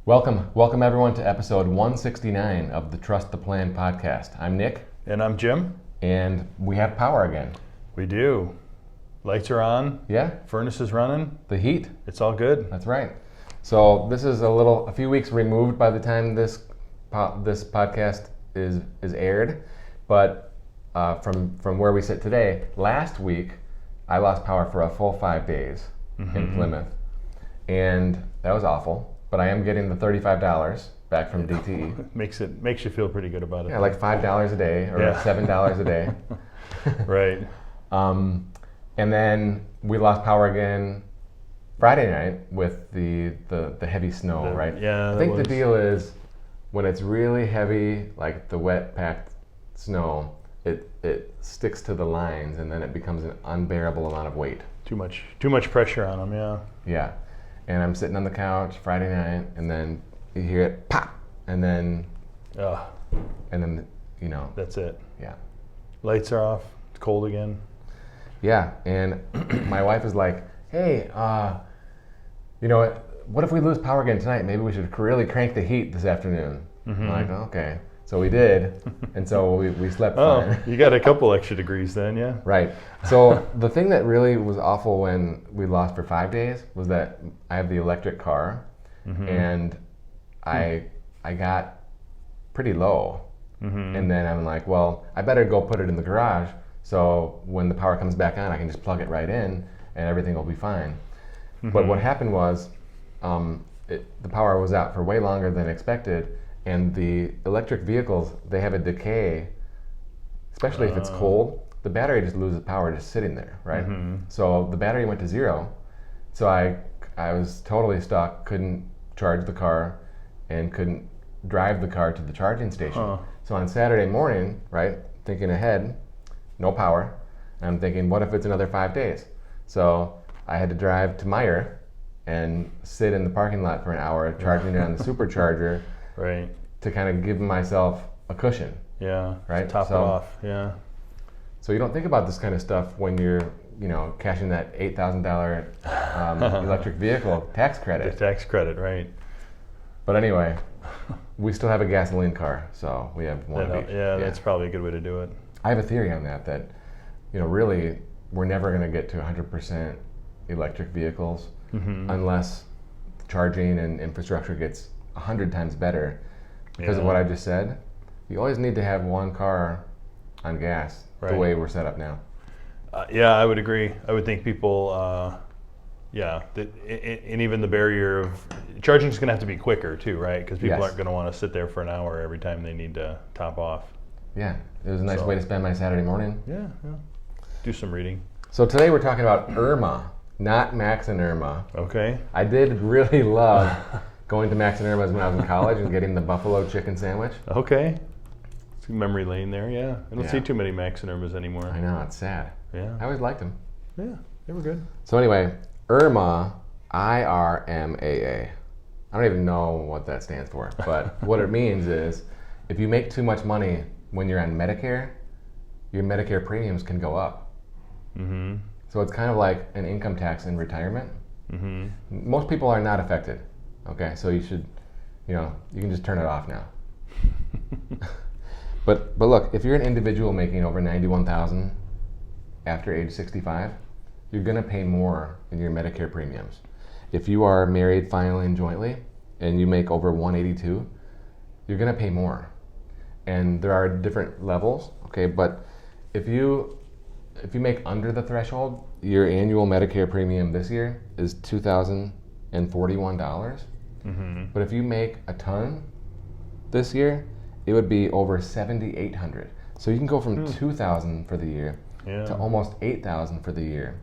Welcome everyone to episode 169 of the Trust the Plan podcast. I'm Nick. And I'm Jim. And we have power again. We do. Lights are on. Yeah. Furnace is running. The heat. It's all good. That's right. So this is a few weeks removed by the time this podcast is aired. But from where we sit today, last week I lost power for a full 5 days in Plymouth. And that was awful. But I am getting the $35 back from DTE. Makes you feel pretty good about it. Yeah, like $5 a day or $7 a day. Right. And then we lost power again Friday night with the heavy snow, right? Yeah. I think the deal is when it's really heavy, like the wet packed snow, it sticks to the lines and then it becomes an unbearable amount of weight. Too much pressure on them. Yeah. Yeah. And I'm sitting on the couch Friday night, and then you hear it pop, and then That's it. Yeah. Lights are off. It's cold again. Yeah, and my wife is like, "Hey, what if we lose power again tonight? Maybe we should really crank the heat this afternoon." I'm like, "Okay." So we did, and so we slept fine. You got a couple extra degrees then, yeah? Right. So the thing that really was awful when we lost for 5 days was that I have the electric car, and I got pretty low. And then I'm like, well, I better go put it in the garage so when the power comes back on, I can just plug it right in and everything will be fine. But what happened was the power was out for way longer than expected. And the electric vehicles, they have a decay, especially if it's cold. The battery just loses power just sitting there, right? So the battery went to zero. So I was totally stuck, couldn't charge the car and couldn't drive the car to the charging station. So on Saturday morning, right, thinking ahead, no power. And I'm thinking, what if it's another 5 days? So I had to drive to Meyer and sit in the parking lot for an hour, charging it on the supercharger. Right. To kind of give myself a cushion. Yeah. Right. Top it off. Yeah. So you don't think about this kind of stuff when you're, cashing that $8,000 electric vehicle tax credit. The tax credit, right? But anyway, we still have a gasoline car, so we have one of each. Yeah, that's probably a good way to do it. I have a theory on that really we're never going to get to 100% electric vehicles unless charging and infrastructure gets 100 times better. Because of what I just said, you always need to have one car on gas, the way we're set up now. Yeah, I would agree. I would think people, and even the barrier of charging is going to have to be quicker too, right? Because people aren't going to want to sit there for an hour every time they need to top off. Yeah, it was a nice way to spend my Saturday morning. Yeah. Do some reading. So today we're talking about IRMAA, not Max and IRMAA. Okay. I did really love going to Max and IRMAA's when I was in college and getting the buffalo chicken sandwich. Okay. It's memory lane there, yeah. I don't see too many Max and IRMAA's anymore. I know, it's sad. Yeah. I always liked them. Yeah, they were good. So anyway, IRMAA, IRMAA. I don't even know what that stands for, but what it means is if you make too much money when you're on Medicare, your Medicare premiums can go up. So it's kind of like an income tax in retirement. Most people are not affected. Okay, so you should, you can just turn it off now. But look, if you're an individual making over $91,000 after age 65, you're going to pay more in your Medicare premiums. If you are married filing jointly and you make over $182,000, you're going to pay more. And there are different levels, okay? But if you make under the threshold, your annual Medicare premium this year is $2,041. But if you make a ton this year, it would be over $7,800. So you can go from $2,000 for the year to almost $8,000 for the year.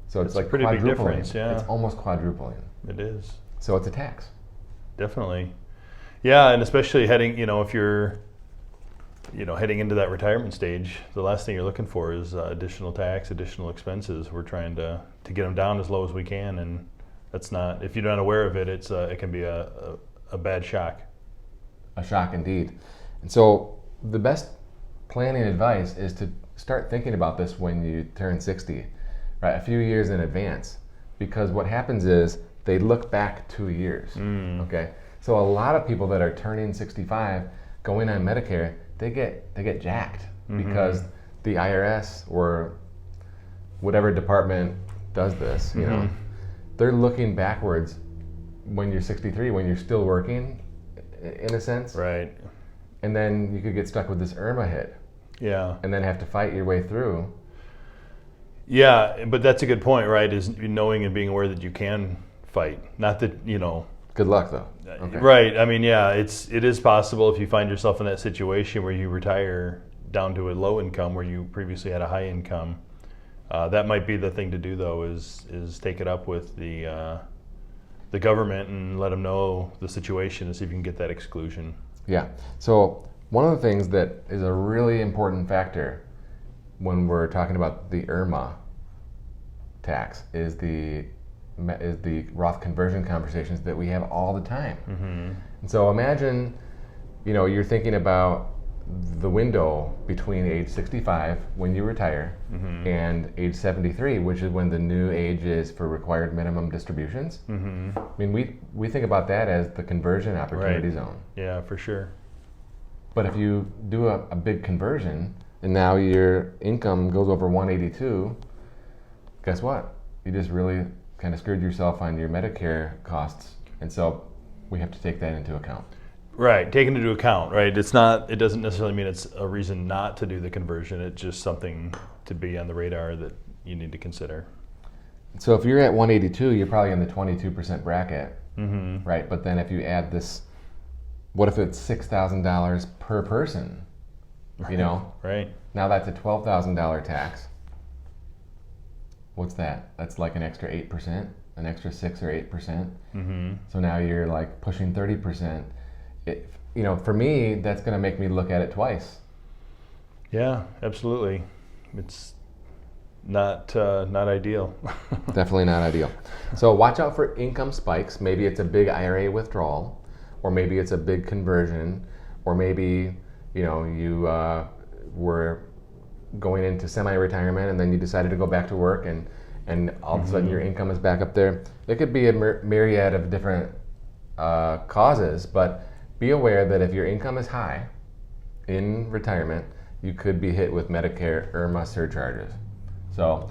So it's like pretty big quadrupling. difference, yeah. It's almost quadrupling. It is. So it's a tax. Definitely. Yeah, and especially heading, if you're, heading into that retirement stage, the last thing you're looking for is additional tax, additional expenses. We're trying to get them down as low as we can, and that's not, if you're not aware of it, it can be a bad shock. A shock indeed. And so the best planning advice is to start thinking about this when you turn 60, right? A few years in advance. Because what happens is they look back 2 years, okay? So a lot of people that are turning 65, going on Medicare, they get jacked because the IRS or whatever department does this, you know, they're looking backwards when you're 63, when you're still working, in a sense. Right. And then you could get stuck with this IRMAA hit. Yeah. And then have to fight your way through. Yeah, but that's a good point, right? Is knowing and being aware that you can fight. Not that, you know. Good luck, though. Okay. Right. I mean, yeah, it is possible if you find yourself in that situation where you retire down to a low income where you previously had a high income. That might be the thing to do, though, is take it up with the government and let them know the situation and see if you can get that exclusion. Yeah. So one of the things that is a really important factor when we're talking about the IRMAA tax is the Roth conversion conversations that we have all the time. And so imagine, you know, you're thinking about the window between age 65 when you retire and age 73, which is when the new age is for required minimum distributions. I mean, we think about that as the conversion opportunity zone. Yeah, for sure. But if you do a big conversion and now your income goes over 182, guess what? You just really kind of screwed yourself on your Medicare costs. And so we have to take that into account. Right, taken into account, right? It doesn't necessarily mean it's a reason not to do the conversion. It's just something to be on the radar that you need to consider. So if you're at 182, you're probably in the 22% bracket, right? But then if you add this, what if it's $6,000 per person? You know? Right. Now that's a $12,000 tax. What's that? That's like an extra 8%, an extra 6 or 8%. So now you're like pushing 30%. You know, for me, that's going to make me look at it twice. Yeah, absolutely. It's not ideal. Definitely not ideal. So watch out for income spikes. Maybe it's a big IRA withdrawal, or maybe it's a big conversion, or maybe, you know, you were going into semi-retirement and then you decided to go back to work and all of a sudden your income is back up there. It could be a myriad of different causes, but be aware that if your income is high in retirement, you could be hit with Medicare IRMAA surcharges. So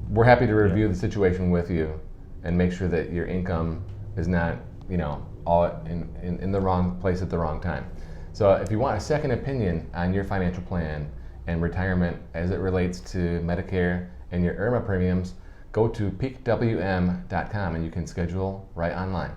we're happy to review the situation with you and make sure that your income is not, you know, all in the wrong place at the wrong time. So if you want a second opinion on your financial plan and retirement as it relates to Medicare and your IRMAA premiums, go to peakwm.com and you can schedule right online.